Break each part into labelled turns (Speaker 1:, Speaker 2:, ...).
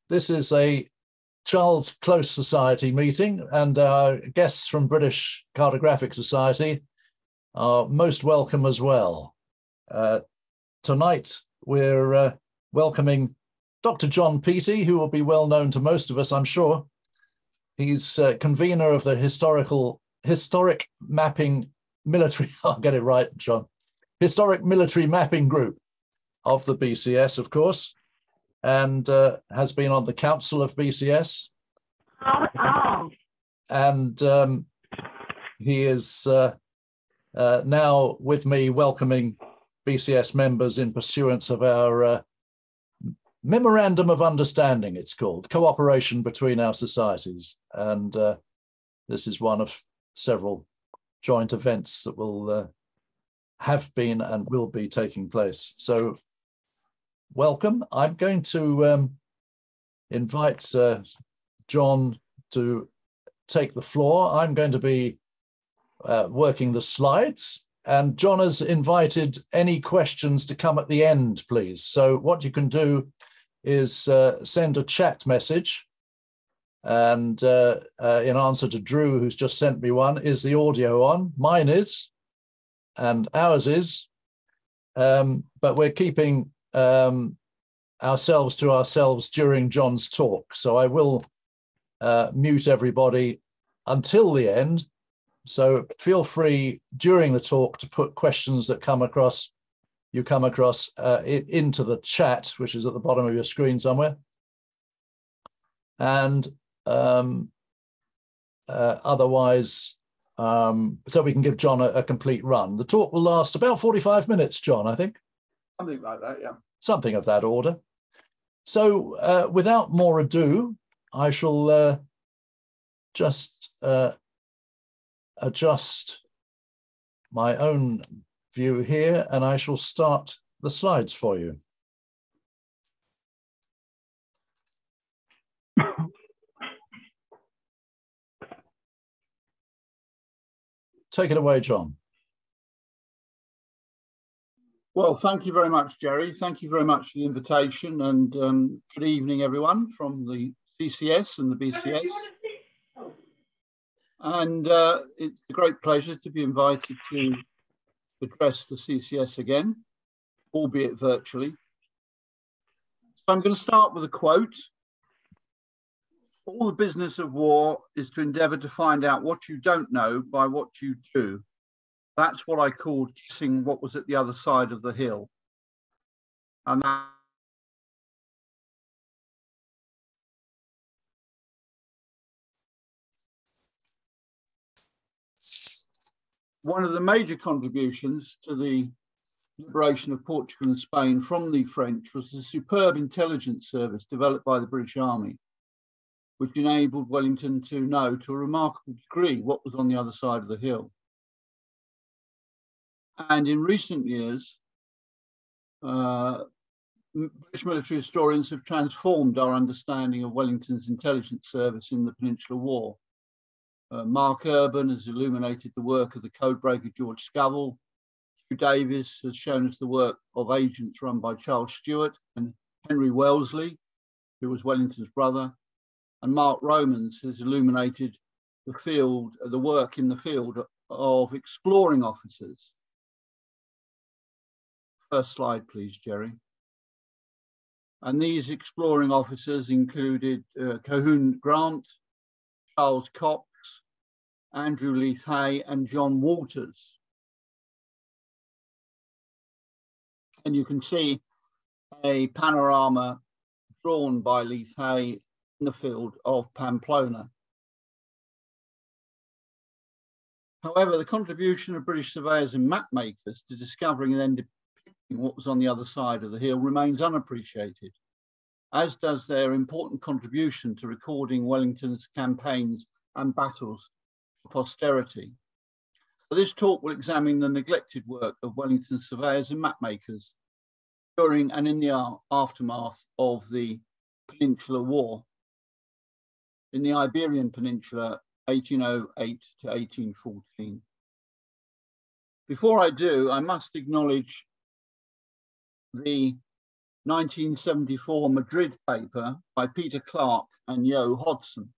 Speaker 1: This is a Charles Close Society meeting, and our guests from British Cartographic Society are most welcome as well. Tonight we're welcoming Dr. John Peaty, who will be well known to most of us, I'm sure. He's convener of the historic mapping military, I'll get it right, John, historic military mapping group of the BCS, of course, and has been on the council of BCS. And he is now with me welcoming BCS members in pursuance of our Memorandum of Understanding, it's called, cooperation between our societies. And this is one of several joint events that will have been and will be taking place. So welcome. I'm going to invite John to take the floor. I'm going to be working the slides, and John has invited any questions to come at the end, please. So what you can do is send a chat message, and in answer to Drew, who's just sent me one, is the audio on? Mine is, and ours is, but we're keeping ourselves to ourselves during John's talk. So I will mute everybody until the end. So feel free during the talk to put questions that you come across into the chat, which is at the bottom of your screen somewhere. And otherwise, so we can give John a complete run. The talk will last about 45 minutes, John, I think.
Speaker 2: Something like that, yeah.
Speaker 1: Something of that order. So without more ado, I shall just adjust my own view here, and I shall start the slides for you. Take it away, John.
Speaker 2: Well, thank you very much, Jerry. Thank you very much for the invitation, and good evening, everyone from the CCS and the BCS. And it's a great pleasure to be invited to address the CCS again, albeit virtually. So I'm going to start with a quote. All the business of war is to endeavour to find out what you don't know by what you do. That's what I called kissing what was at the other side of the hill. And that one of the major contributions to the liberation of Portugal and Spain from the French was the superb intelligence service developed by the British Army, which enabled Wellington to know to a remarkable degree what was on the other side of the hill. And in recent years, British military historians have transformed our understanding of Wellington's intelligence service in the Peninsular War. Mark Urban has illuminated the work of the codebreaker George Scavell. Hugh Davies has shown us the work of agents run by Charles Stewart and Henry Wellesley, who was Wellington's brother. And Mark Romans has illuminated the work in the field of exploring officers. First slide, please, Jerry. And these exploring officers included Colquhoun Grant, Charles Cox, Andrew Leith Hay, and John Walters. And you can see a panorama drawn by Leith Hay in the field of Pamplona. However, the contribution of British surveyors and map makers to discovering and then depicting what was on the other side of the hill remains unappreciated, as does their important contribution to recording Wellington's campaigns and battles for posterity. So this talk will examine the neglected work of Wellington's surveyors and map makers during and in the aftermath of the Peninsular War in the Iberian Peninsula, 1808 to 1814. Before I do, I must acknowledge the 1974 Madrid paper by Peter Clark and Yo Hodson.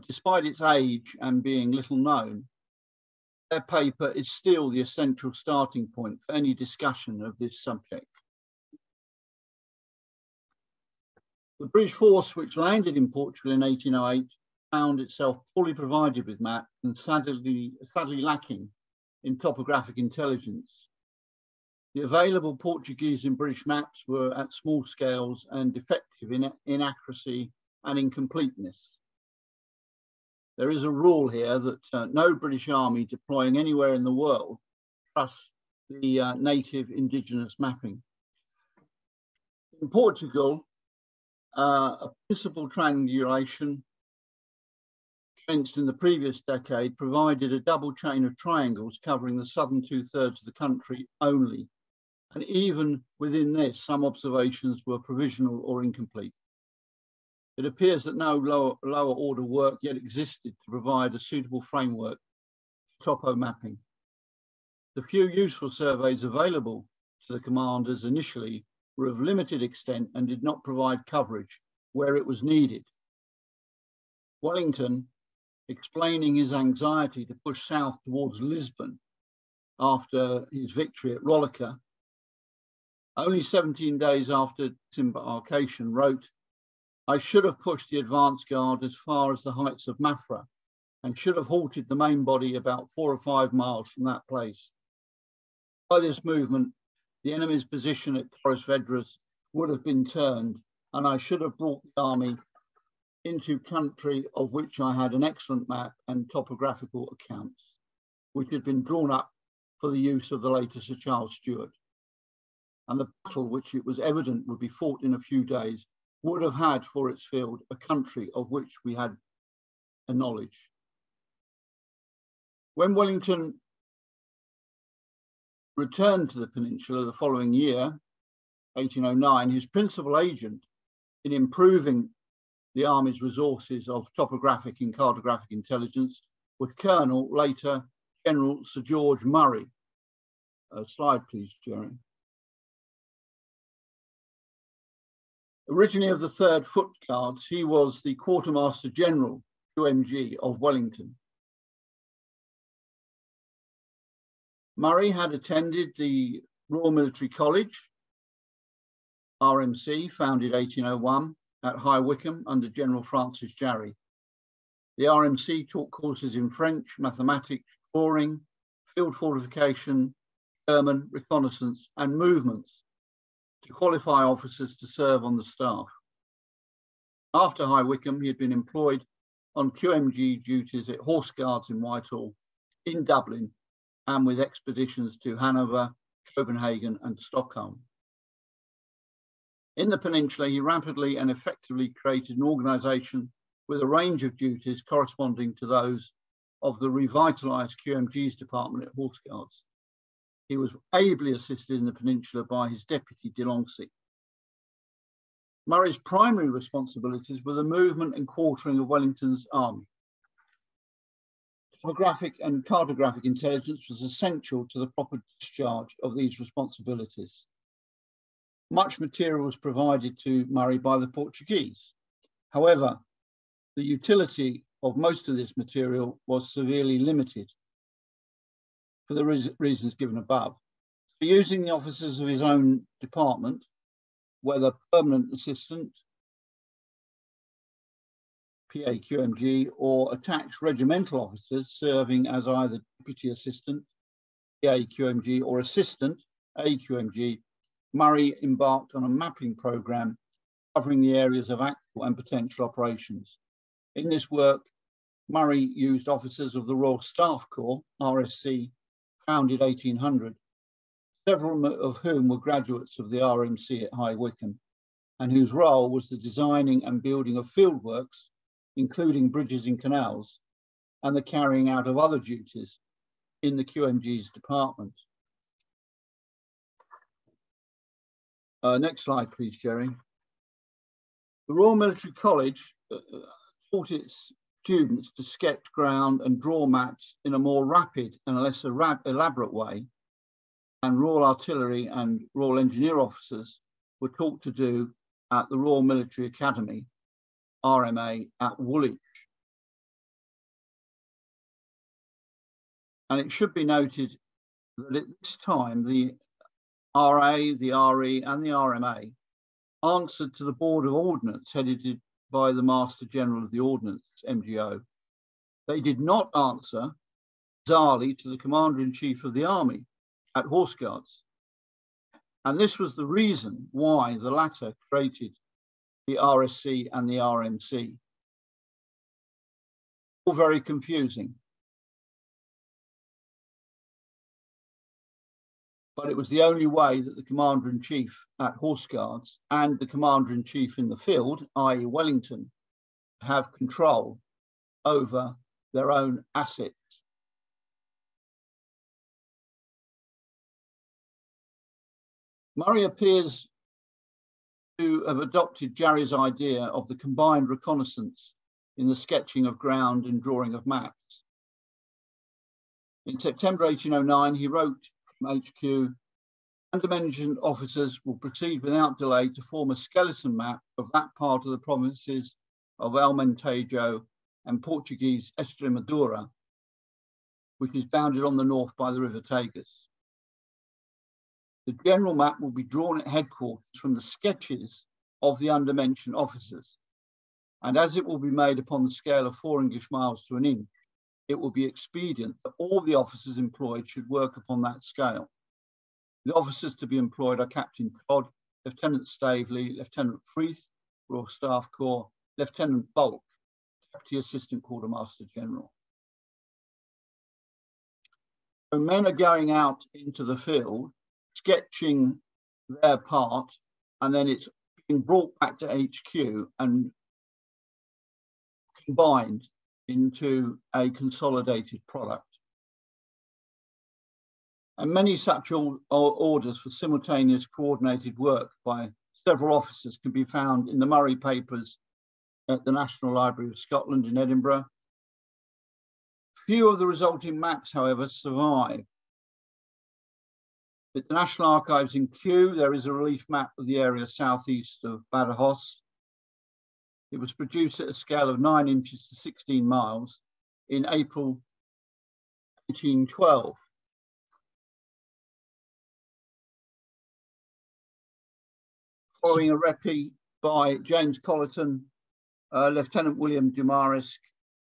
Speaker 2: Despite its age and being little known, their paper is still the essential starting point for any discussion of this subject. The British force which landed in Portugal in 1808 found itself poorly provided with maps and sadly lacking in topographic intelligence. The available Portuguese and British maps were at small scales and defective in inaccuracy and incompleteness. There is a rule here that no British army deploying anywhere in the world trusts the native indigenous mapping. In Portugal, a principal triangulation commenced in the previous decade provided a double chain of triangles covering the southern 2/3 of the country only. And even within this, some observations were provisional or incomplete. It appears that no lower order work yet existed to provide a suitable framework for topo mapping. The few useful surveys available to the commanders initially were of limited extent and did not provide coverage where it was needed. Wellington, explaining his anxiety to push south towards Lisbon after his victory at Rollica, only 17 days after disembarkation, wrote, "I should have pushed the advance guard as far as the heights of Mafra and should have halted the main body about 4 or 5 miles from that place. By this movement, the enemy's position at Torres Vedras would have been turned, and I should have brought the army into country of which I had an excellent map and topographical accounts, which had been drawn up for the use of the later Sir Charles Stuart. And the battle, which it was evident would be fought in a few days, would have had for its field a country of which we had a knowledge." When Wellington returned to the Peninsula the following year, 1809, his principal agent in improving the army's resources of topographic and cartographic intelligence was Colonel, later General Sir George Murray. Slide, please, Jerry. Originally of the 3rd Foot Guards, he was the Quartermaster General, QMG, of Wellington. Murray had attended the Royal Military College, RMC, founded 1801, at High Wycombe under General Francis Jarry. The RMC taught courses in French, mathematics, drawing, field fortification, German, reconnaissance, and movements to qualify officers to serve on the staff. After High Wycombe, he had been employed on QMG duties at Horse Guards in Whitehall, in Dublin, and with expeditions to Hanover, Copenhagen, and Stockholm. In the Peninsula, he rapidly and effectively created an organisation with a range of duties corresponding to those of the revitalised QMG's department at Horse Guards. He was ably assisted in the Peninsula by his deputy, Delancey. Murray's primary responsibilities were the movement and quartering of Wellington's army. Topographic and cartographic intelligence was essential to the proper discharge of these responsibilities. Much material was provided to Murray by the Portuguese. However, the utility of most of this material was severely limited for the reasons given above. So using the officers of his own department, whether permanent assistant, PAQMG, or attached regimental officers serving as either deputy assistant, PAQMG, or assistant, AQMG, Murray embarked on a mapping programme covering the areas of actual and potential operations. In this work, Murray used officers of the Royal Staff Corps, RSC, founded 1800, several of whom were graduates of the RMC at High Wycombe, and whose role was the designing and building of fieldworks, including bridges and canals, and the carrying out of other duties in the QMG's department. Next slide, please, Jerry. The Royal Military College taught its students to sketch ground and draw maps in a more rapid and less elaborate way, and Royal Artillery and Royal Engineer officers were taught to do at the Royal Military Academy, RMA, at Woolwich. And it should be noted that at this time, the RA, the RE and the RMA answered to the Board of Ordnance headed by the Master General of the Ordnance, MGO. They did not answer bizarrely to the Commander-in-Chief of the Army at Horse Guards. And this was the reason why the latter created the RSC and the RMC. All very confusing. But it was the only way that the Commander-in-Chief at Horse Guards and the Commander-in-Chief in the field, i.e. Wellington, have control over their own assets. Murray appears to have adopted Jarry's idea of the combined reconnaissance in the sketching of ground and drawing of maps. In September 1809, he wrote from HQ, "Undimensioned officers will proceed without delay to form a skeleton map of that part of the provinces of Almentejo and Portuguese Estremadura, which is bounded on the north by the River Tagus. The general map will be drawn at headquarters from the sketches of the undimensioned officers, and as it will be made upon the scale of 4 English miles to an inch, it will be expedient that all the officers employed should work upon that scale. The officers to be employed are Captain Todd, Lieutenant Staveley, Lieutenant Freeth, Royal Staff Corps, Lieutenant Bulk, Deputy Assistant Quartermaster General." So men are going out into the field, sketching their part, and then it's being brought back to HQ and combined into a consolidated product. And many such orders for simultaneous coordinated work by several officers can be found in the Murray papers at the National Library of Scotland in Edinburgh. Few of the resulting maps, however, survive. At the National Archives in Kew, there is a relief map of the area southeast of Badajoz. It was produced at a scale of 9 inches to 16 miles in April 1812. Following a reply by James Colleton, Lieutenant William Dumarisk,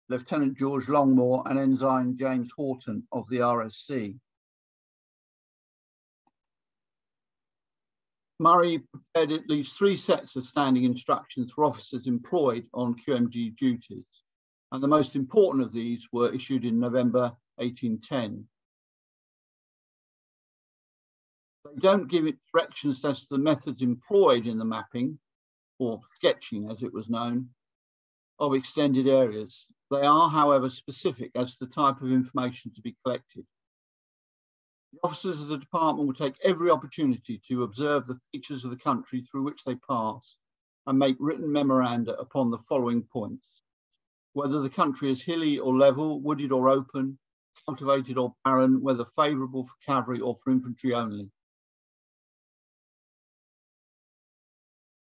Speaker 2: Lieutenant George Longmore, and Ensign James Horton of the RSC. Murray prepared at least 3 sets of standing instructions for officers employed on QMG duties, and the most important of these were issued in November 1810. They don't give it directions as to the methods employed in the mapping, or sketching as it was known, of extended areas. They are, however, specific as to the type of information to be collected. The officers of the department will take every opportunity to observe the features of the country through which they pass and make written memoranda upon the following points: whether the country is hilly or level, wooded or open, cultivated or barren, whether favourable for cavalry or for infantry only.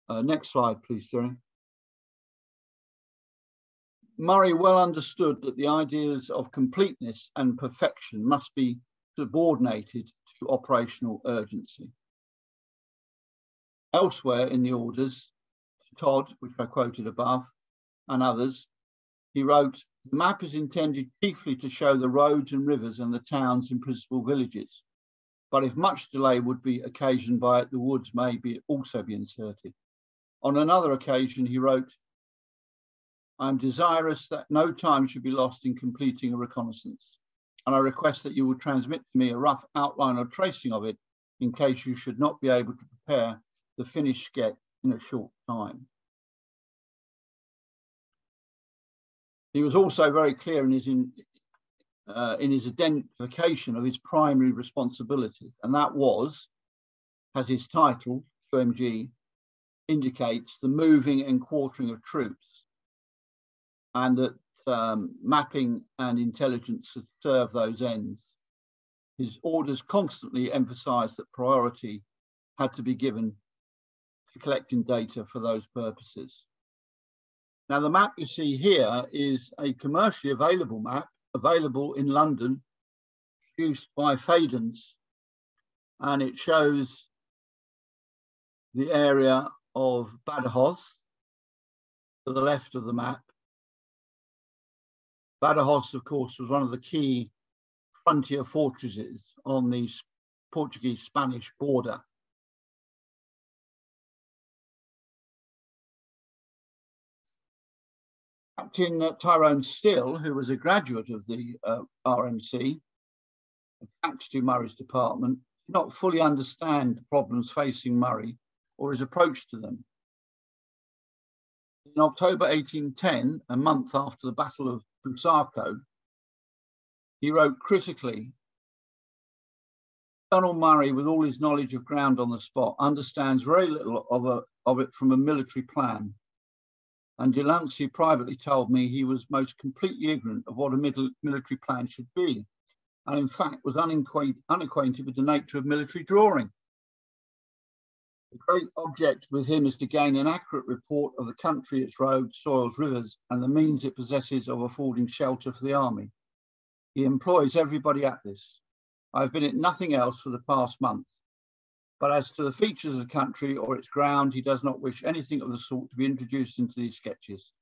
Speaker 2: Next slide, please, Jerry. Murray well understood that the ideas of completeness and perfection must be subordinated to operational urgency. Elsewhere in the orders, Todd, which I quoted above, and others, he wrote, "The map is intended chiefly to show the roads and rivers and the towns and principal villages, but if much delay would be occasioned by it, the woods may also be inserted." On another occasion, he wrote, "I am desirous that no time should be lost in completing a reconnaissance, and I request that you will transmit to me a rough outline or tracing of it in case you should not be able to prepare the finished sketch in a short time." He was also very clear in his identification of his primary responsibility, and that was, as his title, QMG, indicates, the moving and quartering of troops, and that mapping and intelligence should serve those ends. His orders constantly emphasised that priority had to be given to collecting data for those purposes. Now, the map you see here is a commercially available map, available in London, produced by Fadens, and it shows the area of Badajoz to the left of the map. Badajoz, of course, was one of the key frontier fortresses on the Portuguese-Spanish border. Captain Tyrone Still, who was a graduate of the RMC, attached to Murray's department, did not fully understand the problems facing Murray or his approach to them. In October 1810, a month after the Battle of Bussaco, he wrote critically, "Colonel Murray, with all his knowledge of ground on the spot, understands very little of it from a military plan. And Delancey privately told me he was most completely ignorant of what a military plan should be, and in fact was unacquainted with the nature of military drawing. The great object with him is to gain an accurate report of the country, its roads, soils, rivers, and the means it possesses of affording shelter for the army. He employs everybody at this. I've been at nothing else for the past month. But as to the features of the country or its ground, he does not wish anything of the sort to be introduced into these sketches.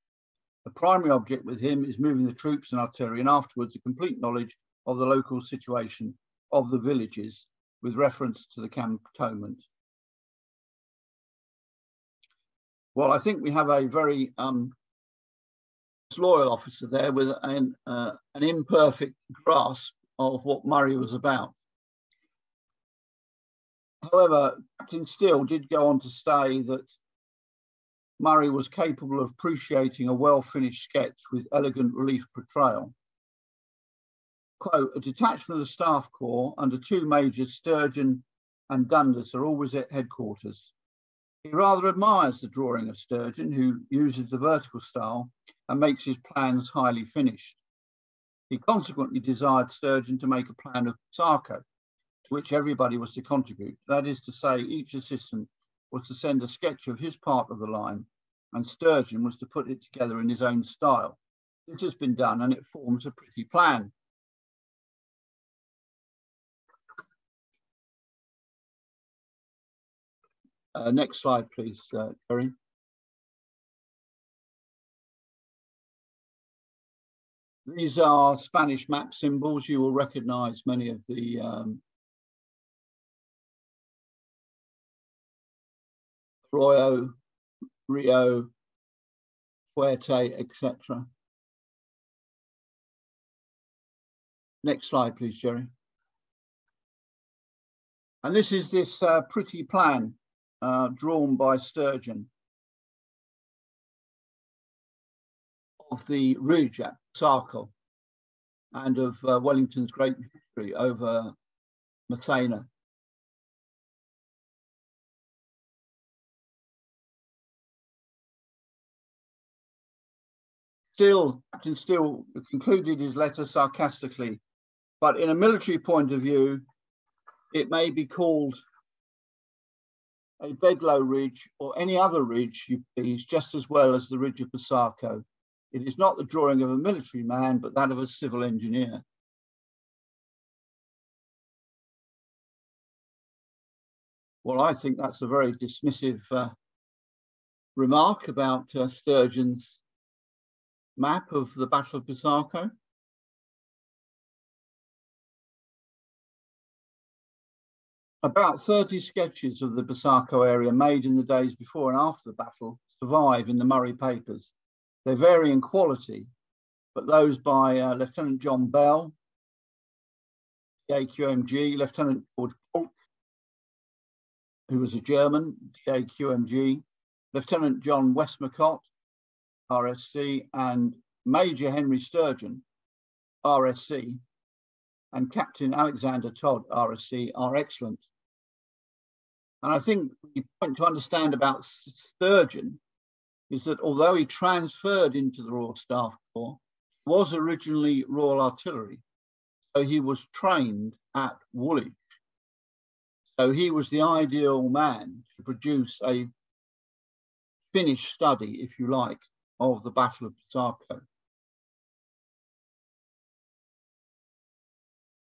Speaker 2: The primary object with him is moving the troops and artillery, and afterwards a complete knowledge of the local situation of the villages with reference to the cantonment." Well, I think we have a very loyal officer there with an imperfect grasp of what Murray was about. However, Captain Still did go on to say that Murray was capable of appreciating a well-finished sketch with elegant relief portrayal. Quote, "A detachment of the Staff Corps under two majors, Sturgeon and Dundas, are always at headquarters. He rather admires the drawing of Sturgeon, who uses the vertical style and makes his plans highly finished. He consequently desired Sturgeon to make a plan of Bussaco, to which everybody was to contribute. That is to say, each assistant was to send a sketch of his part of the line, and Sturgeon was to put it together in his own style. This has been done, and it forms a pretty plan." Next slide, please, Kerry. These are Spanish map symbols. You will recognize many of the Arroyo, Rio, Fuerte, etc. Next slide, please, Jerry. And this is this pretty plan drawn by Sturgeon of the ridge at Bussaco and of Wellington's great victory over Massena. Captain Still concluded his letter sarcastically, "But in a military point of view, it may be called a bedlow ridge or any other ridge you please, just as well as the ridge of Bussaco. It is not the drawing of a military man, but that of a civil engineer." Well, I think that's a very dismissive remark about Sturgeon's map of the Battle of Bussaco. About 30 sketches of the Bussaco area made in the days before and after the battle survive in the Murray papers. They vary in quality, but those by Lieutenant John Bell, DAQMG, Lieutenant George Polk, who was a German, DAQMG, Lieutenant John Westmacott, RSC, and Major Henry Sturgeon, RSC, and Captain Alexander Todd, RSC, are excellent. And I think the point to understand about Sturgeon is that although he transferred into the Royal Staff Corps, he was originally Royal Artillery. So he was trained at Woolwich. So he was the ideal man to produce a finished study, if you like, of the Battle of Bussaco.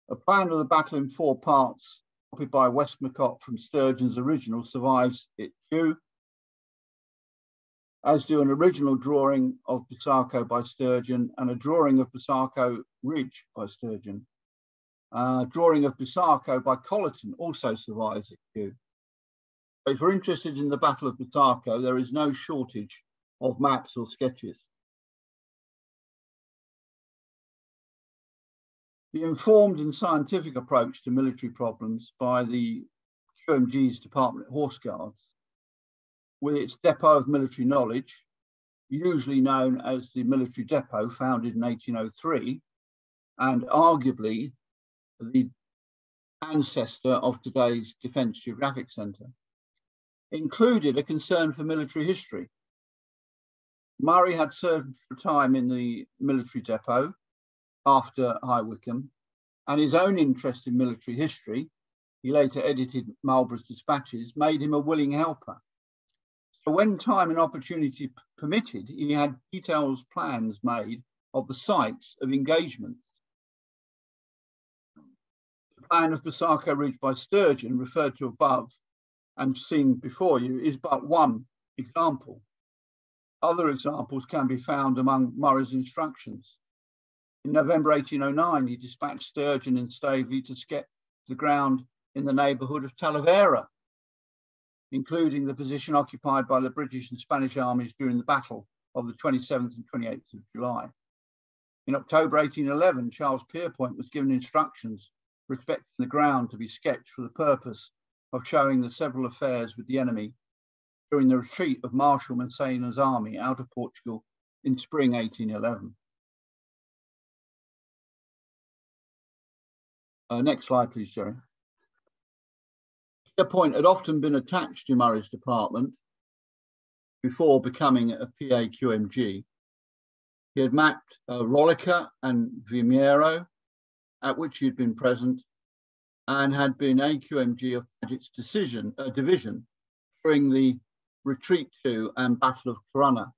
Speaker 2: A plan of the battle in 4 parts, copied by Westmacott from Sturgeon's original, survives at Kew, as do an original drawing of Bussaco by Sturgeon and a drawing of Bussaco Ridge by Sturgeon. Drawing of Bussaco by Colleton also survives at Kew. If you're interested in the Battle of Bussaco, there is no shortage of maps or sketches. The informed and scientific approach to military problems by the QMG's Department of Horse Guards, with its depot of military knowledge, usually known as the Military Depot, founded in 1803, and arguably the ancestor of today's Defence Geographic Centre, included a concern for military history. Murray had served for a time in the military depot after High Wycombe, and his own interest in military history, he later edited Marlborough's dispatches, made him a willing helper. So when time and opportunity permitted, he had detailed plans made of the sites of engagements. The plan of Bussaco Ridge by Sturgeon, referred to above and seen before you, is but one example. Other examples can be found among Murray's instructions. In November 1809, he dispatched Sturgeon and Staveley to sketch the ground in the neighbourhood of Talavera, including the position occupied by the British and Spanish armies during the battle of the 27th and 28th of July. In October 1811, Charles Pierpoint was given instructions respecting the ground to be sketched for the purpose of showing the several affairs with the enemy during the retreat of Marshal Massena's army out of Portugal in spring 1811. Next slide, please, Jerry. Pierpoint had often been attached to Murray's department before becoming a PA-QMG. He had mapped Rolica and Vimeiro, at which he had been present, and had been AQMG of Paget's division during the retreat to and Battle of Corunna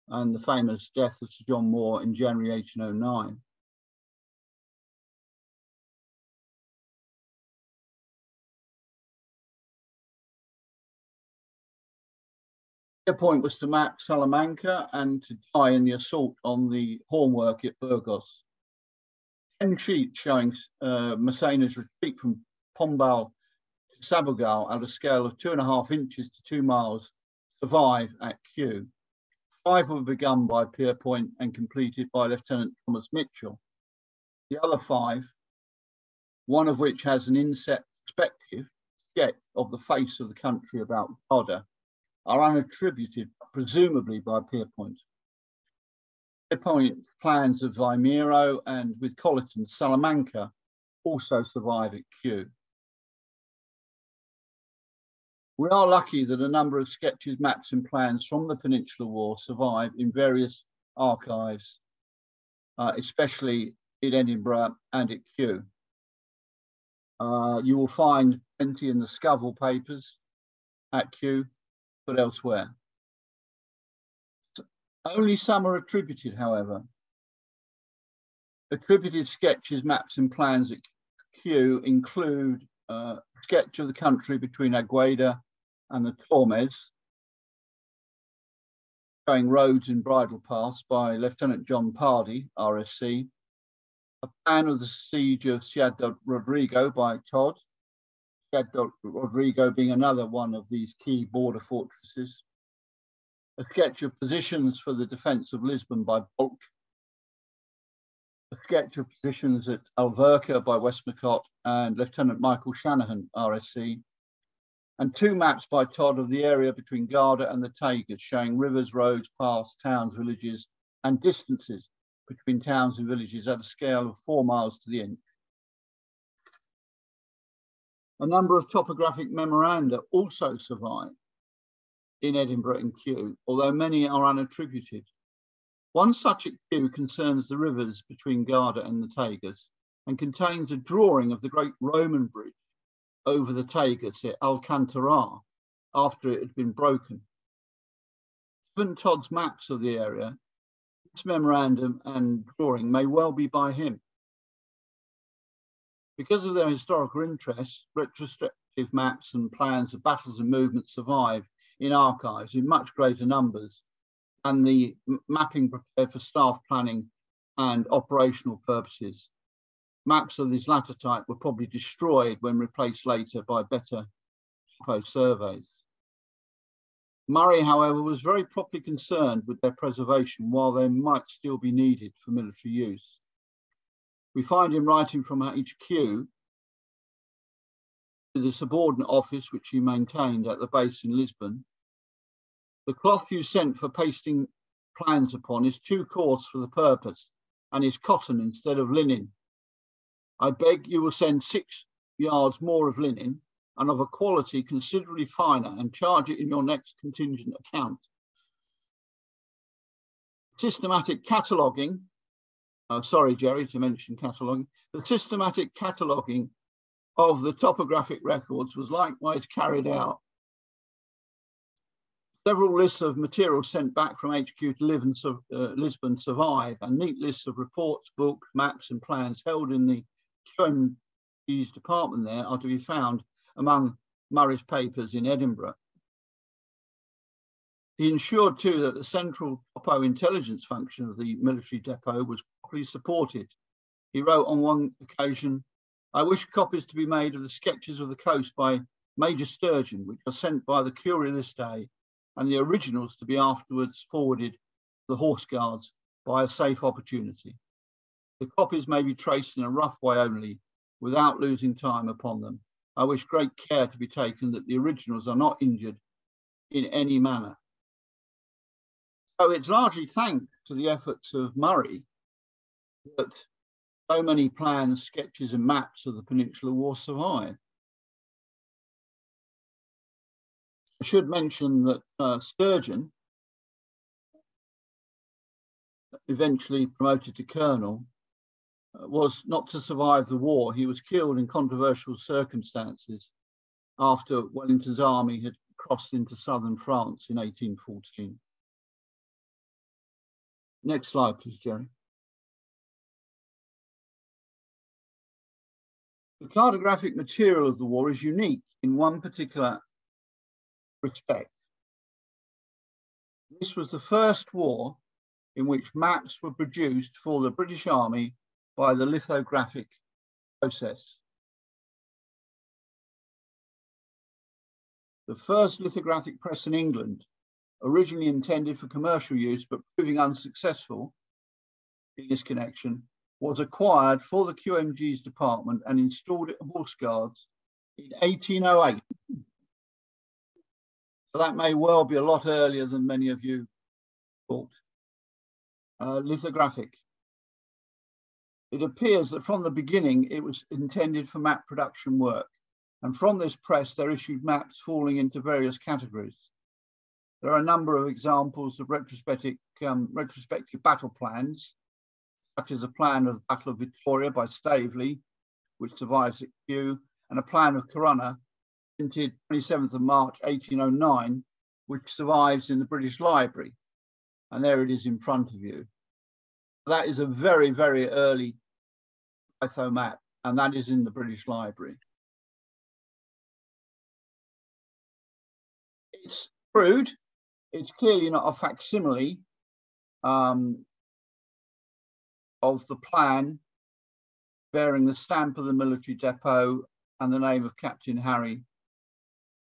Speaker 2: and the famous death of Sir John Moore in January 1809. Their point was to map Salamanca and to die in the assault on the hornwork at Burgos. 10 sheets showing Massena's retreat from Pombal to Sabugal at a scale of 2.5 inches to 2 miles survive at Kew. 5 were begun by Pierpoint and completed by Lieutenant Thomas Mitchell. The other 5, one of which has an inset perspective sketch of the face of the country about Gardar, are unattributed, presumably by Pierpoint. Pierpoint plans of Vimeiro and with Colleton, Salamanca also survive at Kew. We are lucky that a number of sketches, maps and plans from the Peninsular War survive in various archives, especially in Edinburgh and at Kew. You will find plenty in the Scoville papers at Kew, but elsewhere. Only some are attributed, however. Attributed sketches, maps and plans at Kew include a sketch of the country between Agueda and the Tormes, showing roads and bridle paths by Lieutenant John Pardy, RSC, a plan of the siege of Ciudad del Rodrigo by Todd, Ciudad del Rodrigo being another one of these key border fortresses, a sketch of positions for the defence of Lisbon by Bulk, a sketch of positions at Alverca by Westmacott and Lieutenant Michael Shanahan, RSC, and 2 maps by Todd of the area between Garda and the Tagers, showing rivers, roads, paths, towns, villages, and distances between towns and villages at a scale of 4 miles to the inch. A number of topographic memoranda also survive in Edinburgh and Kew, although many are unattributed. One such at Kew concerns the rivers between Garda and the Tagers, and contains a drawing of the great Roman bridge over the Tagus at Alcantara after it had been broken. Given Todd's maps of the area, this memorandum and drawing may well be by him. Because of their historical interest, retrospective maps and plans of battles and movements survive in archives in much greater numbers, and the mapping prepared for staff planning and operational purposes. Maps of this latter type were probably destroyed when replaced later by better topo surveys. Murray, however, was very properly concerned with their preservation while they might still be needed for military use. We find him writing from HQ to the subordinate office which he maintained at the base in Lisbon. The cloth you sent for pasting plans upon is too coarse for the purpose and is cotton instead of linen. I beg you will send 6 yards more of linen and of a quality considerably finer, and charge it in your next contingent account. Systematic cataloguing, sorry, Jerry, to mention cataloguing. The systematic cataloguing of the topographic records was likewise carried out. Several lists of materials sent back from HQ to Lisbon survive, and neat lists of reports, books, maps and plans held in the QMG's department there are to be found among Murray's papers in Edinburgh. He ensured too that the central topo intelligence function of the military depot was properly supported. He wrote on one occasion, "I wish copies to be made of the sketches of the coast by Major Sturgeon, which are sent by the Curia this day, and the originals to be afterwards forwarded to the Horse Guards by a safe opportunity. The copies may be traced in a rough way only, without losing time upon them. I wish great care to be taken that the originals are not injured in any manner." So it's largely thanks to the efforts of Murray that so many plans, sketches and maps of the Peninsular War survive. I should mention that Sturgeon, eventually promoted to colonel, was not to survive the war. He was killed in controversial circumstances after Wellington's army had crossed into southern France in 1814. Next slide, please, Jerry. The cartographic material of the war is unique in one particular respect. This was the first war in which maps were produced for the British Army by the lithographic process. The first lithographic press in England, originally intended for commercial use but proving unsuccessful in this connection, was acquired for the QMG's department and installed at Horse Guards in 1808. So that may well be a lot earlier than many of you thought. Lithographic. It appears that from the beginning it was intended for map production work, and from this press there issued maps falling into various categories. There are a number of examples of retrospective battle plans, such as a plan of the Battle of Victoria by Staveley, which survives at Kew, and a plan of Corunna, printed 27th of March 1809, which survives in the British Library. And there it is in front of you. That is a very, very early litho map, and that is in the British Library. It's crude. It's clearly not a facsimile of the plan bearing the stamp of the military depot and the name of Captain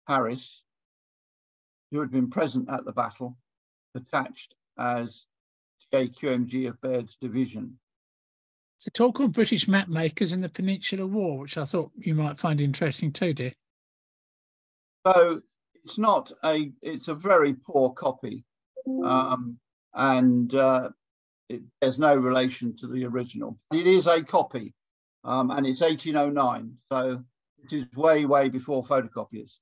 Speaker 2: Harris, who had been present at the battle, attached as QMG of Baird's division.
Speaker 3: It's a talk on British map makers in the Peninsular War, which I thought you might find interesting too, dear.
Speaker 2: So it's not a, it's a very poor copy, and there's no relation to the original. It is a copy, and it's 1809, so it is way, way before photocopiers.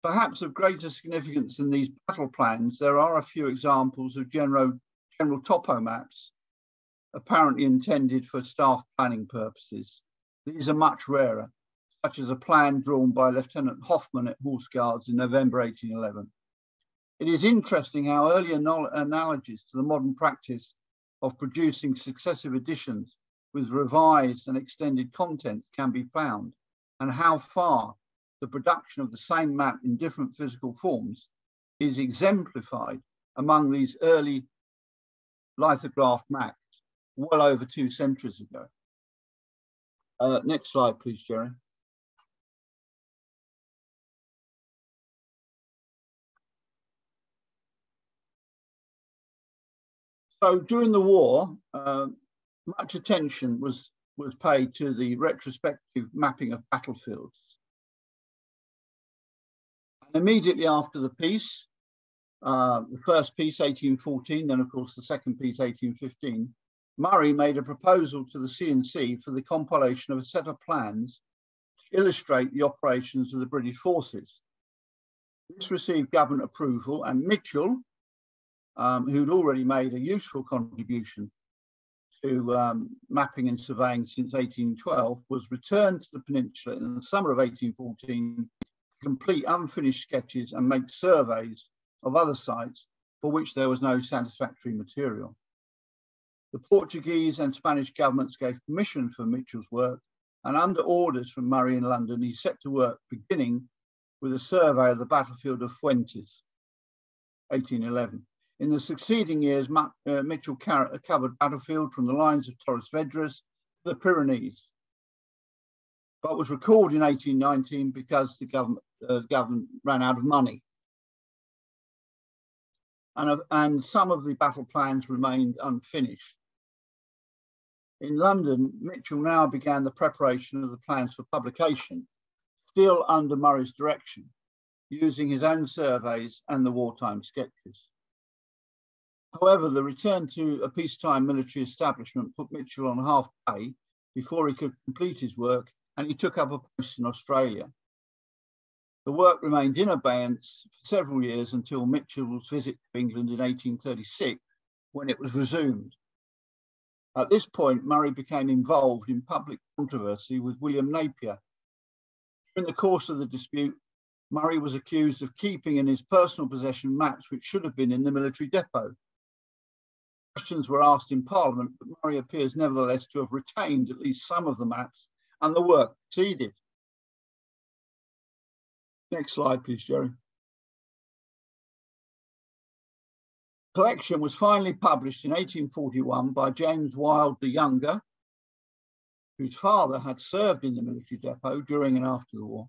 Speaker 2: Perhaps of greater significance than these battle plans, there are a few examples of general topo maps apparently intended for staff planning purposes. These are much rarer, such as a plan drawn by Lieutenant Hoffman at Horse Guards in November 1811. It is interesting how early analogies to the modern practice of producing successive editions with revised and extended contents can be found, and how far the production of the same map in different physical forms is exemplified among these early lithographed maps well over 2 centuries ago. Next slide, please, Jerry. So during the war, much attention was paid to the retrospective mapping of battlefields. And immediately after the peace, the first peace, 1814, then of course the second peace, 1815, Murray made a proposal to the C&C for the compilation of a set of plans to illustrate the operations of the British forces. This received government approval, and Mitchell, who'd already made a useful contribution to mapping and surveying since 1812, was returned to the Peninsula in the summer of 1814 to complete unfinished sketches and make surveys of other sites for which there was no satisfactory material. The Portuguese and Spanish governments gave permission for Mitchell's work, and under orders from Murray in London, he set to work beginning with a survey of the battlefield of Fuentes, 1811. In the succeeding years, Mitchell covered battlefield from the lines of Torres Vedras to the Pyrenees, but was recalled in 1819 because the government ran out of money. And some of the battle plans remained unfinished. In London, Mitchell now began the preparation of the plans for publication, still under Murray's direction, using his own surveys and the wartime sketches. However, the return to a peacetime military establishment put Mitchell on half pay before he could complete his work, and he took up a post in Australia. The work remained in abeyance for several years until Mitchell's visit to England in 1836, when it was resumed. At this point, Murray became involved in public controversy with William Napier. During the course of the dispute, Murray was accused of keeping in his personal possession maps which should have been in the military depot. Questions were asked in Parliament, but Murray appears nevertheless to have retained at least some of the maps, and the work proceeded. Next slide, please, Jerry. The collection was finally published in 1841 by James Wyld the Younger, whose father had served in the military depot during and after the war.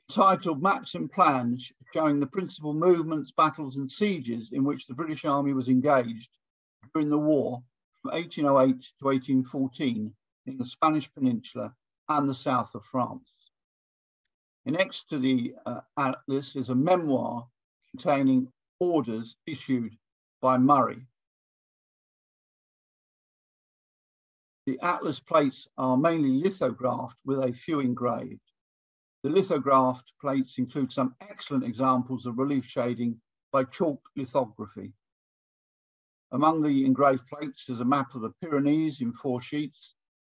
Speaker 2: Entitled Maps and Plans showing the principal movements, battles and sieges in which the British Army was engaged during the war from 1808 to 1814 in the Spanish Peninsula and the south of France. Next to the atlas is a memoir containing orders issued by Murray. The atlas plates are mainly lithographed with a few engraved. The lithographed plates include some excellent examples of relief shading by chalk lithography. Among the engraved plates is a map of the Pyrenees in 4 sheets,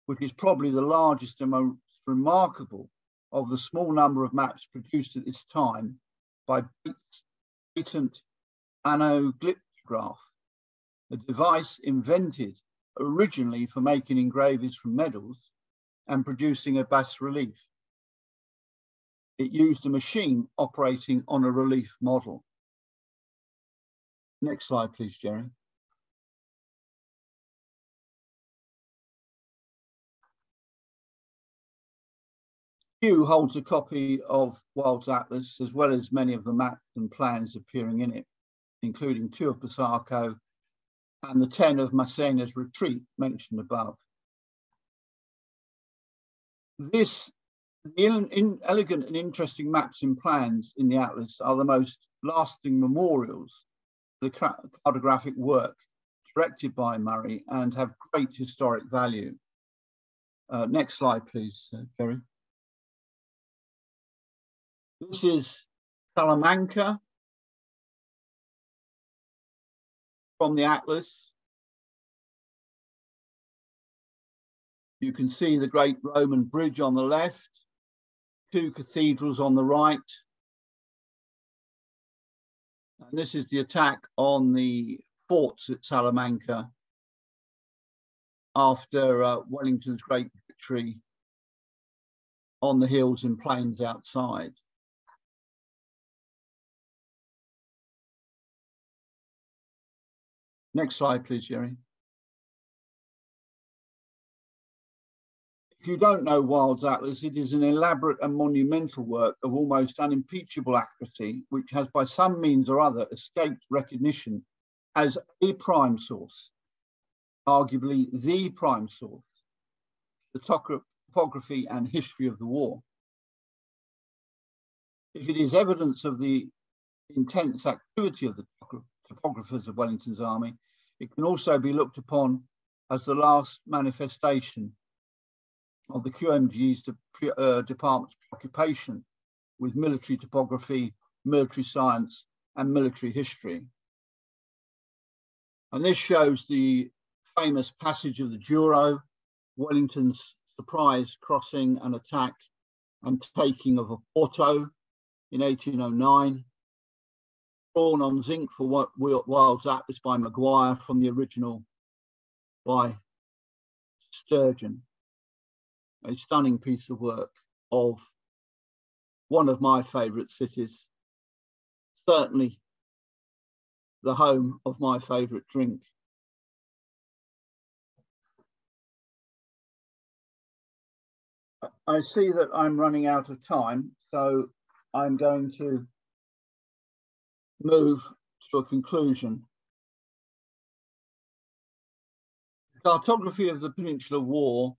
Speaker 2: which is probably the largest and most remarkable of the small number of maps produced at this time by patent anaglyptograph, a device invented originally for making engravings from medals and producing a bas relief. It used a machine operating on a relief model. Next slide, please, Jerry. Hugh holds a copy of Wyld's atlas, as well as many of the maps and plans appearing in it, including 2 of Bussaco and the 10 of Massena's retreat mentioned above. The elegant and interesting maps and plans in the atlas are the most lasting memorials of the cartographic work directed by Murray and have great historic value. Next slide, please, Jerry. This is Salamanca from the atlas, You can see the great Roman bridge on the left, two cathedrals on the right. And this is the attack on the forts at Salamanca after Wellington's great victory on the hills and plains outside. Next slide, please, Jerry. If you don't know Wyld's Atlas, it is an elaborate and monumental work of almost unimpeachable accuracy, which has by some means or other escaped recognition as a prime source, arguably the prime source, the topography and history of the war. If it is evidence of the intense activity of the topographers of Wellington's army, it can also be looked upon as the last manifestation of the QMG's department's preoccupation with military topography, military science, and military history. And this shows the famous passage of the Douro, Wellington's surprise crossing and attack and taking of Oporto in 1809, drawn on zinc for Wyld's Atlas by Maguire from the original by Sturgeon. A stunning piece of work of one of my favourite cities, certainly the home of my favourite drink. I see that I'm running out of time, so I'm going to move to a conclusion. The cartography of the Peninsular War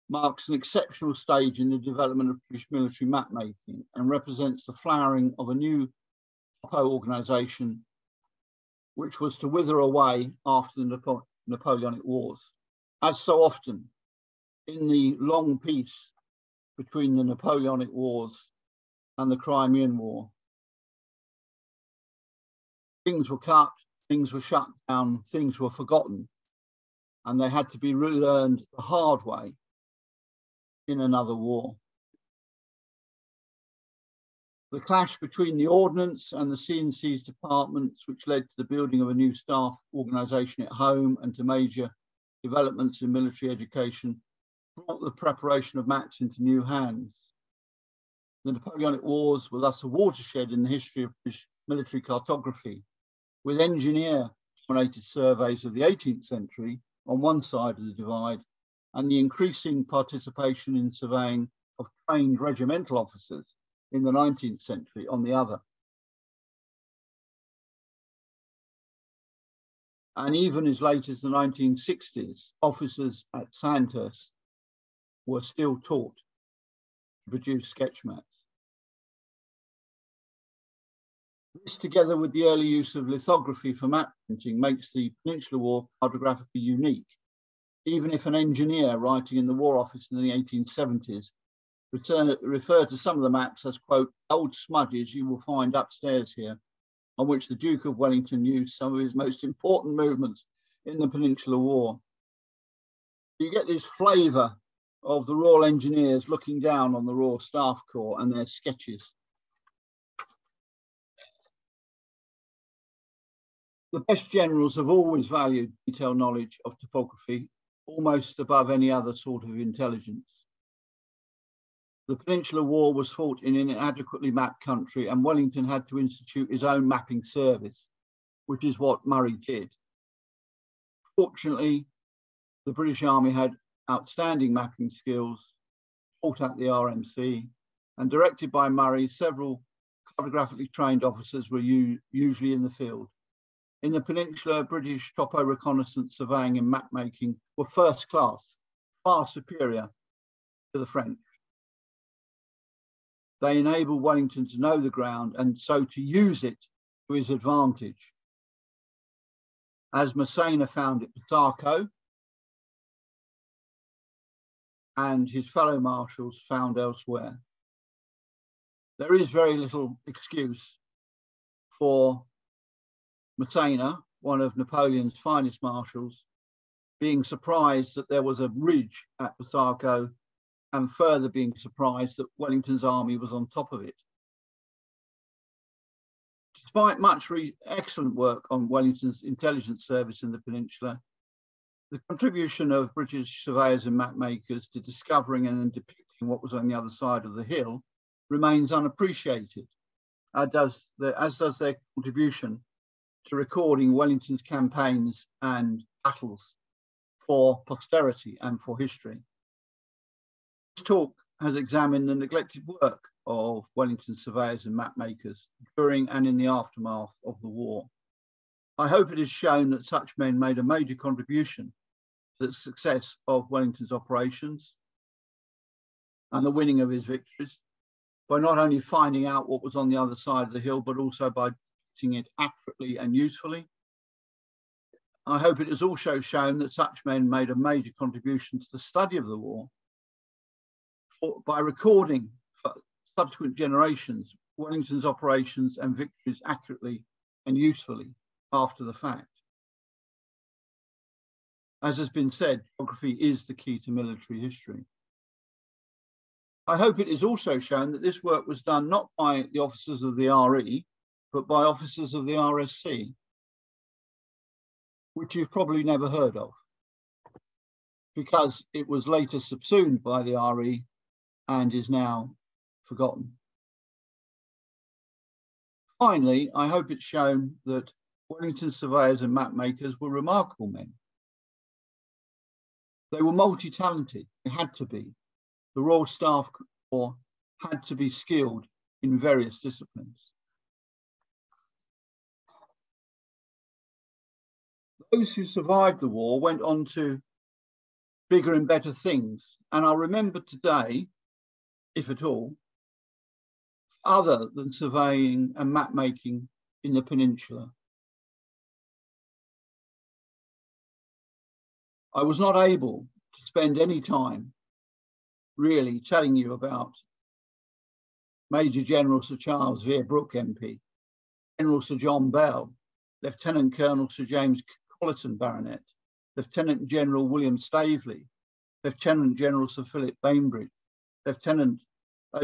Speaker 2: marks an exceptional stage in the development of British military map making and represents the flowering of a new organisation which was to wither away after the Napoleonic Wars. As so often in the long peace between the Napoleonic Wars and the Crimean War, things were cut, things were shut down, things were forgotten, and they had to be relearned the hard way in another war. The clash between the Ordnance and the C&C's departments, which led to the building of a new staff organisation at home and to major developments in military education, brought the preparation of maps into new hands. The Napoleonic Wars were thus a watershed in the history of British military cartography, with engineer-dominated surveys of the 18th century on one side of the divide, and the increasing participation in surveying of trained regimental officers in the 19th century on the other. And even as late as the 1960s, officers at Sandhurst were still taught to produce sketch maps. This, together with the early use of lithography for map printing, makes the Peninsular War cartographically unique, even if an engineer writing in the War Office in the 1870s referred to some of the maps as, quote, old smudges you will find upstairs here, on which the Duke of Wellington used some of his most important movements in the Peninsular War. You get this flavour of the Royal Engineers looking down on the Royal Staff Corps and their sketches. The best generals have always valued detailed knowledge of topography, almost above any other sort of intelligence. The Peninsular War was fought in inadequately mapped country, and Wellington had to institute his own mapping service, which is what Murray did. Fortunately, the British Army had outstanding mapping skills, taught at the RMC, and directed by Murray, several cartographically trained officers were usually in the field. In the Peninsula, British topo reconnaissance surveying and map making were first class, far superior to the French. They enabled Wellington to know the ground and so to use it to his advantage, as Massena found at Bussaco and his fellow marshals found elsewhere. There is very little excuse for Massena, one of Napoleon's finest marshals, being surprised that there was a ridge at Bussaco, and further being surprised that Wellington's army was on top of it. Despite much excellent work on Wellington's intelligence service in the Peninsula, the contribution of British surveyors and mapmakers to discovering and then depicting what was on the other side of the hill remains unappreciated, as does their contribution to recording Wellington's campaigns and battles for posterity and for history. This talk has examined the neglected work of Wellington's surveyors and mapmakers during and in the aftermath of the war. I hope it has shown that such men made a major contribution to the success of Wellington's operations and the winning of his victories by not only finding out what was on the other side of the hill, but also by depicting it accurately and usefully. I hope it has also shown that such men made a major contribution to the study of the war by recording for subsequent generations Wellington's operations and victories accurately and usefully after the fact. As has been said, geography is the key to military history. I hope it is also shown that this work was done not by the officers of the RE, but by officers of the RSC, which you've probably never heard of, because it was later subsumed by the RE and is now forgotten. Finally, I hope it's shown that Wellington surveyors and mapmakers were remarkable men. They were multi-talented, they had to be. The Royal Staff Corps had to be skilled in various disciplines. Those who survived the war went on to bigger and better things, and I remember today, if at all, other than surveying and map making in the Peninsula. I was not able to spend any time really telling you about Major General Sir Charles Vere Brooke MP, General Sir John Bell, Lieutenant Colonel Sir James Colleton Baronet, Lieutenant General William Staveley, Lieutenant General Sir Philip Bainbrigge, Lieutenant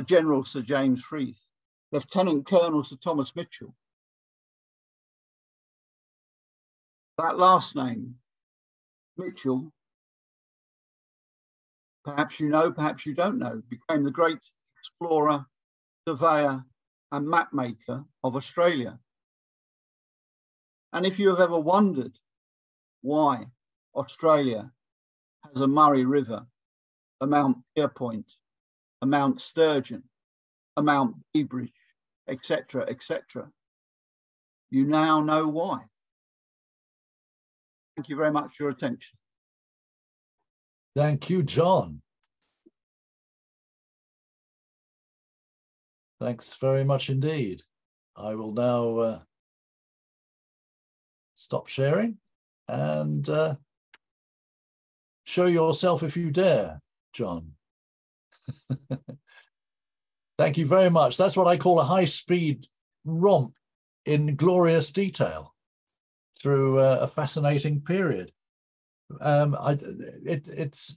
Speaker 2: General Sir James Freeth, Lieutenant Colonel Sir Thomas Mitchell. That last name, Mitchell, perhaps you know, perhaps you don't know, became the great explorer, surveyor, and map maker of Australia. And if you have ever wondered why Australia has a Murray River, a Mount Pierpoint, a Mount Sturgeon, a Mount Bainbrigge, etc., etc., you now know why. Thank you very much for your attention.
Speaker 1: Thank you, John. Thanks very much indeed. I will now stop sharing and show yourself if you dare, John. Thank you very much. That's what I call a high-speed romp in glorious detail through a fascinating period. It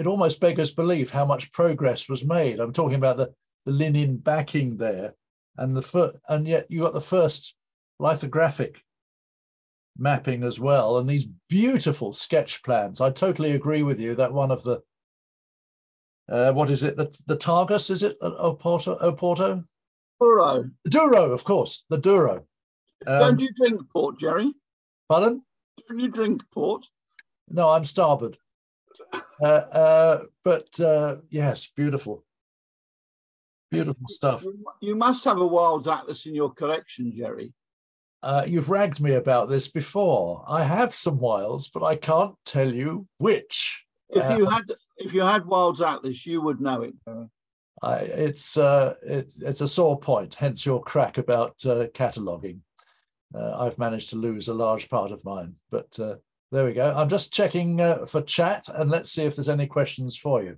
Speaker 1: almost beggars belief how much progress was made. I'm talking about the linen backing there, and yet you got the first lithographic mapping as well, and these beautiful sketch plans. I totally agree with you that one of the what is it? The Targus, is it? Oporto?
Speaker 2: Duro.
Speaker 1: Douro, of course, the Douro.
Speaker 2: Don't you drink port, Jerry?
Speaker 1: Pardon?
Speaker 2: Don't you drink port?
Speaker 1: No, I'm starboard. Yes, beautiful. Beautiful stuff.
Speaker 2: You must have a Wyld's Atlas in your collection, Jerry.
Speaker 1: You've ragged me about this before. I have some Wylds, but I can't tell you which.
Speaker 2: If you had Wyld's Atlas, you would know it, Jerry.
Speaker 1: It's a sore point, hence your crack about cataloguing. I've managed to lose a large part of mine, but there we go. I'm just checking for chat, and let's see if there's any questions for you.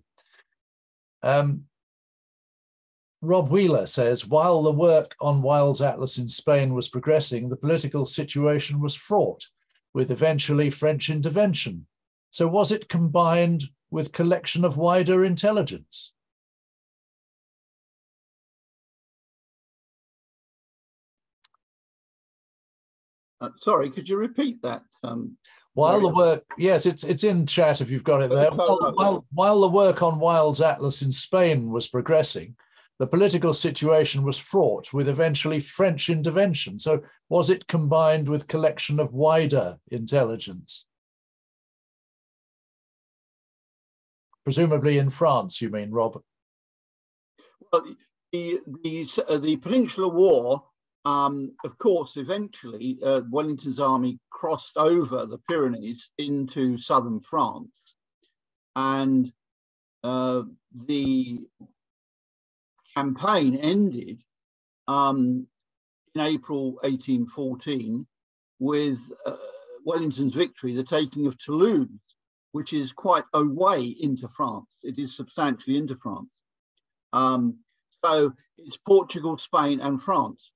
Speaker 1: Rob Wheeler says, while the work on Wyld's Atlas in Spain was progressing, the political situation was fraught. with eventually French intervention. So was it combined with collection of wider intelligence?
Speaker 2: Sorry, could you repeat that?
Speaker 1: While the work, yes, it's in chat if you've got it there. While the work on Wyld's atlas in Spain was progressing, the political situation was fraught with eventually French intervention. So was it combined with collection of wider intelligence? Presumably in France, you mean, Rob?
Speaker 2: Well, the Peninsular War, of course, eventually Wellington's army crossed over the Pyrenees into southern France, and the campaign ended in April 1814 with Wellington's victory, the taking of Toulouse, which is quite a way into France. It is substantially into France. So it's Portugal, Spain, and France.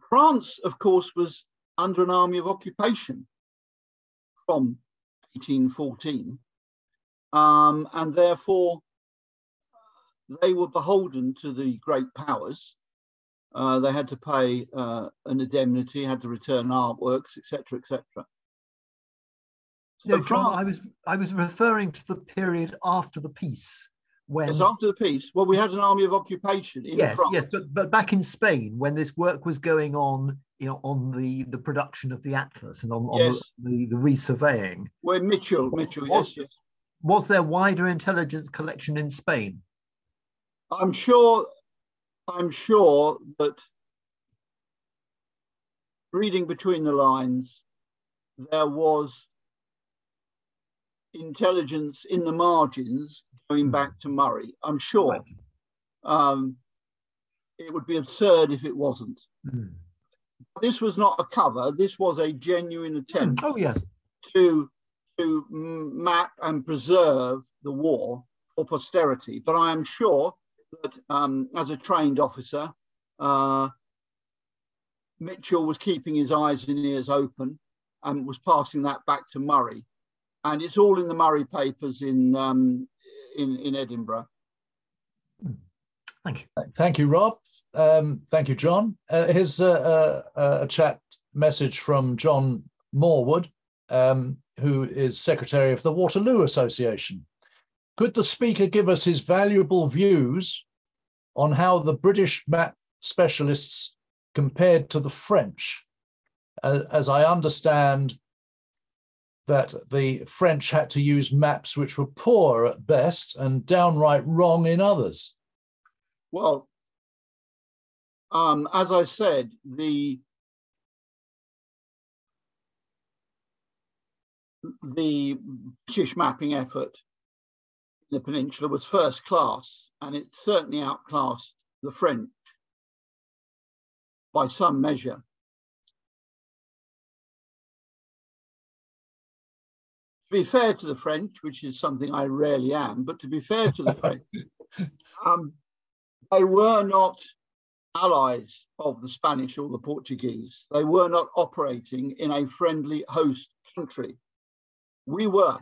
Speaker 2: France, of course, was under an army of occupation from 1814, and therefore they were beholden to the great powers. They had to pay an indemnity, had to return artworks, etc., etc.
Speaker 4: No, John, I was referring to the period after the peace. When,
Speaker 2: yes, after the peace. Well, we had an army of occupation in France.
Speaker 4: Yes, but back in Spain, when this work was going on, you know, on the production of the atlas and on the resurveying.
Speaker 2: Where Mitchell, yes.
Speaker 4: Was there wider intelligence collection in Spain?
Speaker 2: I'm sure that, reading between the lines, there was intelligence in the margins going back to Murray. I'm sure. Right. It would be absurd if it wasn't. This was not a cover. This was a genuine attempt to map and preserve the war for posterity. But I am sure that as a trained officer, Mitchell was keeping his eyes and ears open and was passing that back to Murray. And it's all in the Murray papers in Edinburgh.
Speaker 4: Thank you.
Speaker 1: Thank you, Rob. Thank you, John. Here's a chat message from John Morwood, who is Secretary of the Waterloo Association. Could the speaker give us his valuable views on how the British map specialists compared to the French? As I understand that the French had to use maps which were poor at best and downright wrong in others.
Speaker 2: Well, as I said, the British mapping effort in the Peninsula was first class, and it certainly outclassed the French by some measure. To be fair to the French, which is something I rarely am, but to be fair to the French, they were not allies of the Spanish or the Portuguese. They were not operating in a friendly host country. We were.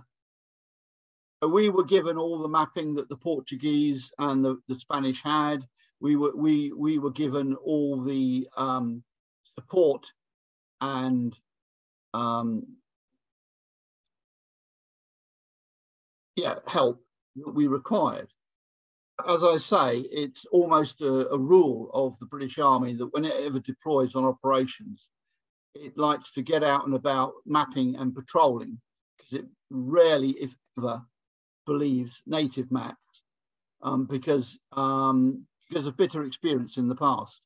Speaker 2: We were given all the mapping that the Portuguese and the Spanish had. We were given all the support and help that we required. As I say, it's almost a rule of the British Army that when it ever deploys on operations, it likes to get out and about mapping and patrolling, because it rarely, if ever, believes native maps because of bitter experience in the past.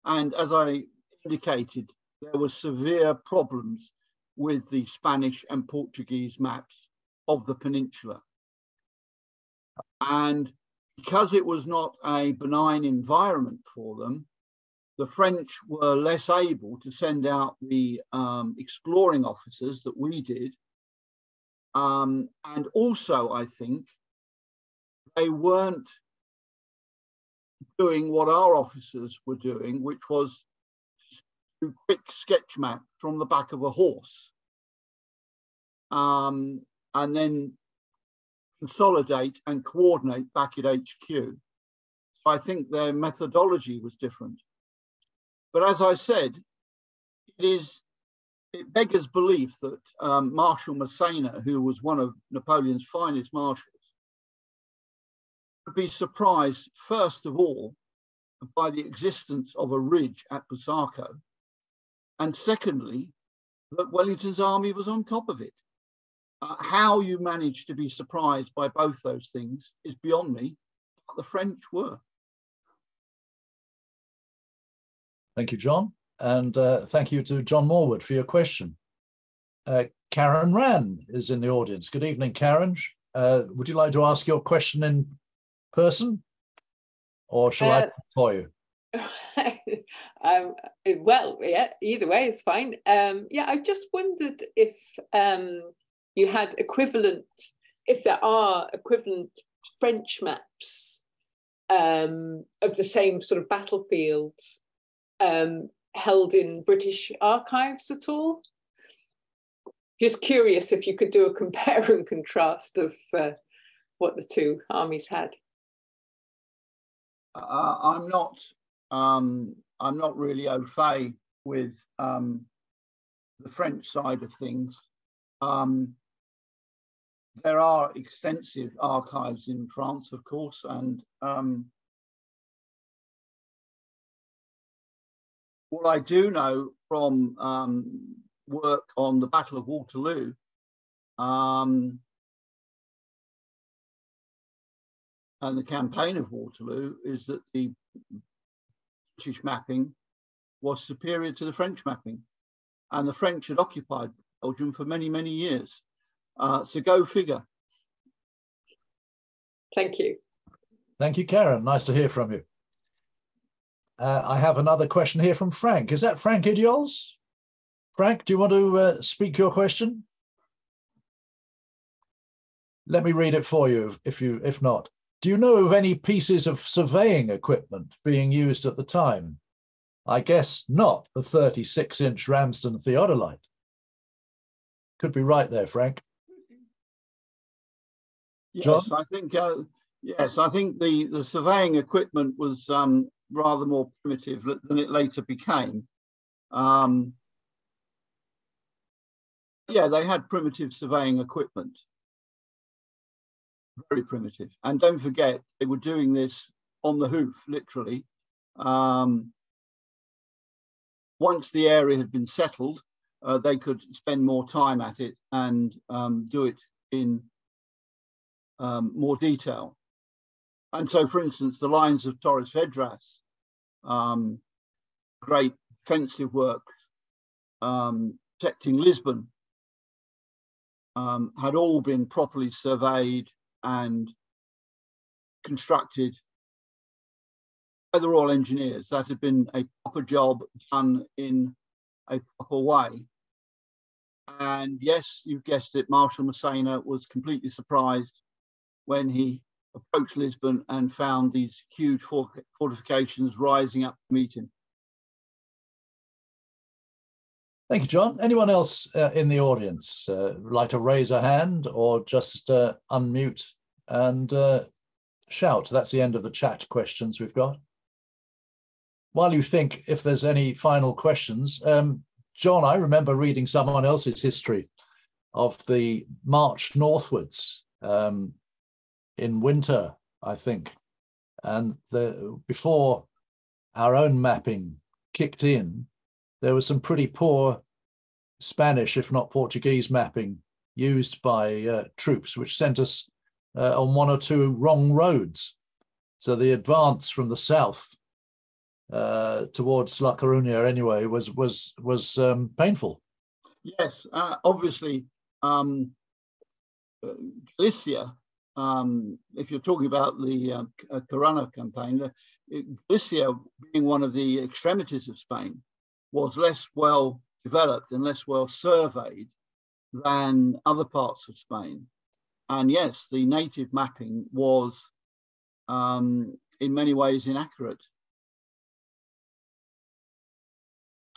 Speaker 2: And as I indicated, there were severe problems with the Spanish and Portuguese maps of the peninsula. And because it was not a benign environment for them, the French were less able to send out the exploring officers that we did. And also, I think, they weren't doing what our officers were doing, which was do quick sketch map from the back of a horse, and then consolidate and coordinate back at HQ. So I think their methodology was different. But as I said, it beggars belief that Marshal Massena, who was one of Napoleon's finest marshals, would be surprised, first of all, by the existence of a ridge at Bussaco, and secondly, that Wellington's army was on top of it. How you managed to be surprised by both those things is beyond me, but the French were.
Speaker 1: Thank you, John. And thank you to John Morwood for your question. Karen Rand is in the audience. Good evening, Karen. Would you like to ask your question in person, or shall I for you?
Speaker 5: Well, yeah, either way is fine. Yeah, I just wondered if you had equivalent, if there are equivalent French maps of the same sort of battlefields held in British archives at all? Just curious if you could do a compare and contrast of what the two armies had.
Speaker 2: I'm not really au fait with the French side of things. There are extensive archives in France, of course, and what I do know from work on the Battle of Waterloo, and the campaign of Waterloo, is that the British mapping was superior to the French mapping, and the French had occupied Belgium for many, many years. So go figure.
Speaker 5: Thank you.
Speaker 1: Thank you, Karen. Nice to hear from you. I have another question here from Frank. Is that Frank Idiols? Frank, do you want to speak your question? Let me read it for you, if not. Do you know of any pieces of surveying equipment being used at the time? I guess not the 36-inch Ramsden theodolite. Could be right there, Frank.
Speaker 2: Yes,
Speaker 1: John?
Speaker 2: I think the surveying equipment was rather more primitive than it later became. Yeah, they had primitive surveying equipment, very primitive. And don't forget, they were doing this on the hoof, literally. Once the area had been settled, they could spend more time at it and do it in more detail. And so, for instance, the lines of Torres Vedras, great defensive work, protecting Lisbon, had all been properly surveyed and constructed by the Royal Engineers. That had been a proper job done in a proper way. And yes, you've guessed it, Marshal Massena was completely surprised when he approached Lisbon and found these huge fortifications rising up to meet him.
Speaker 1: Thank you, John. Anyone else in the audience like to raise a hand or just unmute and shout? That's the end of the chat questions we've got. While you think if there's any final questions, John, I remember reading someone else's history of the march northwards in winter, I think. And before our own mapping kicked in, there was some pretty poor Spanish, if not Portuguese, mapping used by troops, which sent us on one or two wrong roads. So the advance from the south towards La Corunna, anyway, was painful.
Speaker 2: Yes, obviously, Galicia. If you're talking about the Corunna campaign, Galicia, being one of the extremities of Spain, was less well developed and less well surveyed than other parts of Spain. And yes, the native mapping was in many ways inaccurate.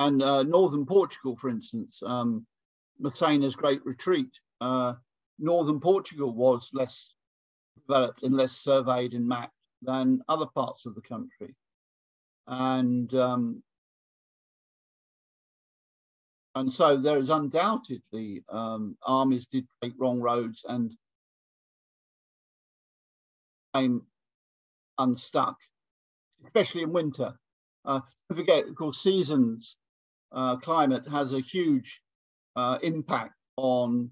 Speaker 2: and northern Portugal, for instance, Massena's Great Retreat. Northern Portugal was less developed and less surveyed and mapped than other parts of the country. And so there is undoubtedly armies did take wrong roads and came unstuck, especially in winter. Don't forget, of course, seasons, climate has a huge impact on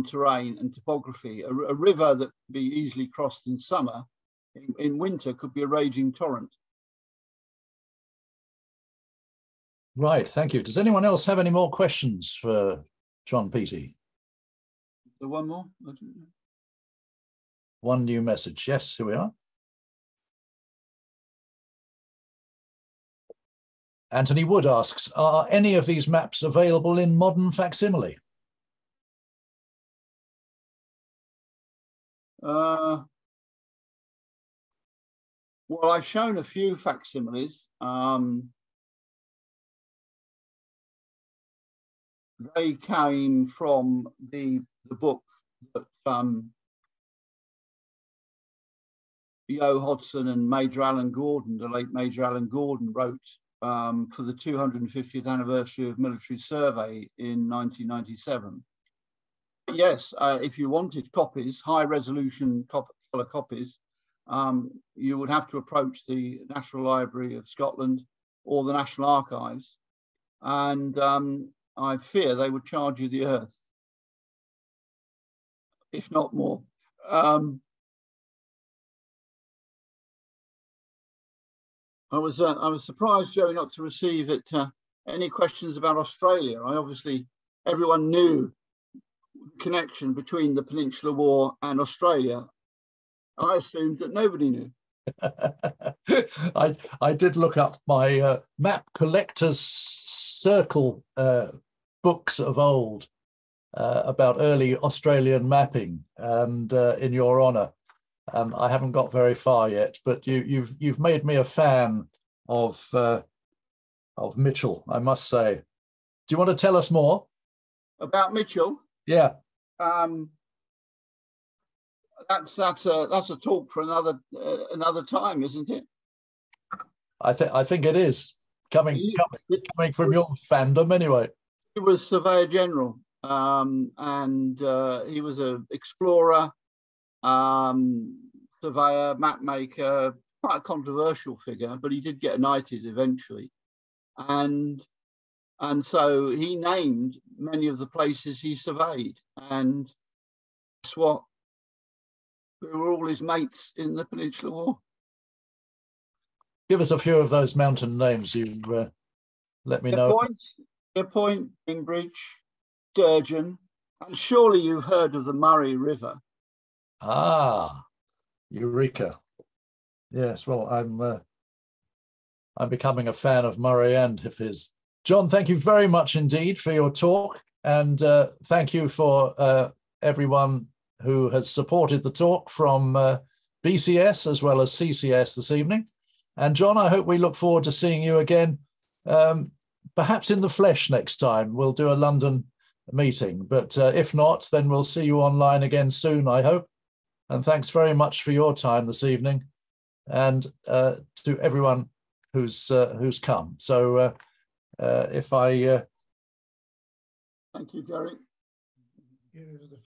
Speaker 2: terrain and topography. A river that could be easily crossed in summer, in winter could be a raging torrent.
Speaker 1: Right, thank you. Does anyone else have any more questions for John Peaty?
Speaker 2: So one more?
Speaker 1: One new message. Yes, here we are. Anthony Wood asks, are any of these maps available in modern facsimile?
Speaker 2: Well, I've shown a few facsimiles. They came from the book that Yo Hodson and Major Alan Gordon, the late Major Alan Gordon, wrote for the 250th anniversary of military survey in 1997. Yes, if you wanted copies, high resolution colour copies, you would have to approach the National Library of Scotland or the National Archives, and I fear they would charge you the earth, if not more. I was surprised, Joe, not to receive it. Any questions about Australia? Everyone knew the connection between the Peninsular War and Australia. I assumed that nobody knew.
Speaker 1: I did look up my map collector's circle books of old about early Australian mapping, and in your honour, and I haven't got very far yet. But you've made me a fan of Mitchell, I must say. Do you want to tell us more
Speaker 2: about Mitchell?
Speaker 1: Yeah.
Speaker 2: That's a talk for another time, isn't it?
Speaker 1: I think it is coming from your fandom anyway.
Speaker 2: He was Surveyor General, and he was an explorer, surveyor, map maker, quite a controversial figure, but he did get knighted eventually, and so he named many of the places he surveyed, and guess what? They were all his mates in the Peninsular War.
Speaker 1: Give us a few of those mountain names you let me know.
Speaker 2: Point, Bainbrigge, Sturgeon, and surely you've heard of the Murray River.
Speaker 1: Ah, Eureka. Yes, well, I'm becoming a fan of Murray and of his. John, thank you very much indeed for your talk, and thank you for everyone who has supported the talk from BCS as well as CCS this evening. And John, I hope we look forward to seeing you again, perhaps in the flesh next time. We'll do a London meeting, but if not, then we'll see you online again soon, I hope. And thanks very much for your time this evening, and to everyone who's come. So if I...
Speaker 2: Thank you, Gary.